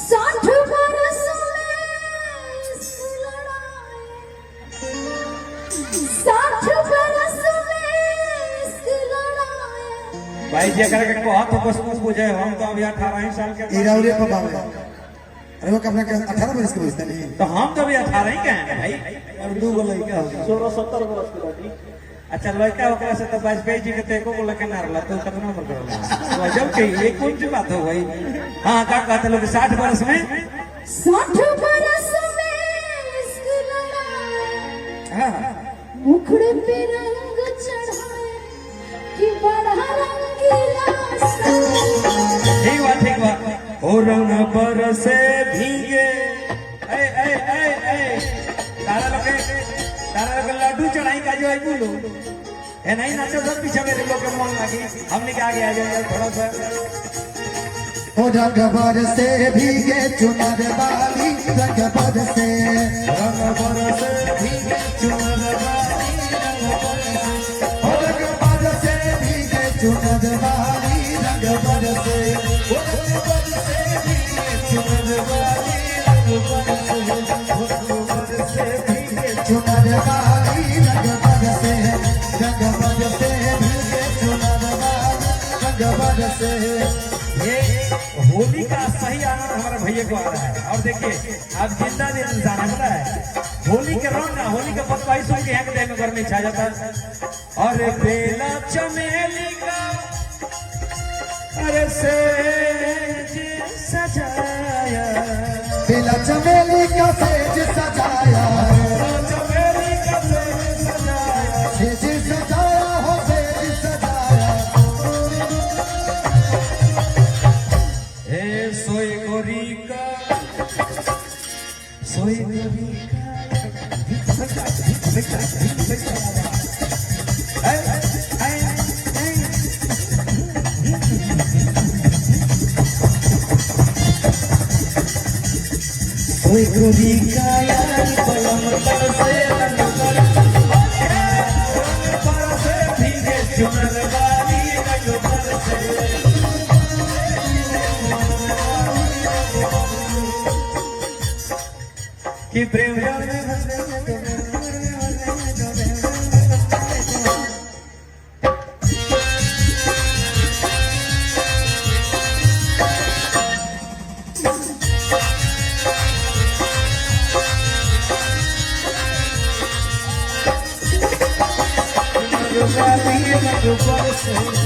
60 बरस में इश्क लड़ाए, 60 बरस में इश्क लड़ाए। भाई जी अगर को हाथ बस पूछे हम तो अभी 18 साल के इरावरे पर बाबा अरे वो अपना 18 बरस के बचता नहीं तो हम तो अभी 18 ही के हैं भाई। और दो बोले क्या 16-17 बरस के बाटी। अच्छा लड़का ओकरा से तो वाजपेयी जी के तेको को लेके ना रहला तो कितना नंबर करला तो जब के ये कौन सी बात हो भाई। हां का कहते लोग 60 बरस में 60 बरस में इश्क लड़ाए, हां मुखड़े पे रंग चढ़ाए कि बड़ा रंगीला सा। ठीक बा हो रंग बरसे भीगे ए ए ए ए तारा लोग लड्डू चढ़ाई का जो है बोलो है नहीं नाचो सब पीछे मेरे लोग के मन लगी हमने क्या आगे आ जाए थोड़ा सा। हो रंग बरसे भीगे चुनर वाली रंग बरसे भीगे चुनर वाली रंग बरसे हो रंग बरसे भीगे चुनर वाली रंग बरसे हो रंग बरसे भीगे चुनर वाली रंग बरसे हो रंग बरसे भीगे चुनर वाली रंग बरसे भीगे चुनर वाली रंग बरसे। ये होली का सही आनंद हमारे भैया को आ रहा है। और देखिए अब जिंदा दिन इंसान है होली के रंग ना होली के बदवाई सुन के यहाँ के देह में घर में छा जाता है। और बेला चमेली का अरे सेज सजाया बेला चमेली का सेज सजाया चमेली का सेज सजाया सेज सजाया हो सेज सजाया हे सोई गोरी का कोई गोरी का यार पलम पर से रंग पर से भीगे चुनर वाली रंग पर से कि प्रेम जाल में फंसे तो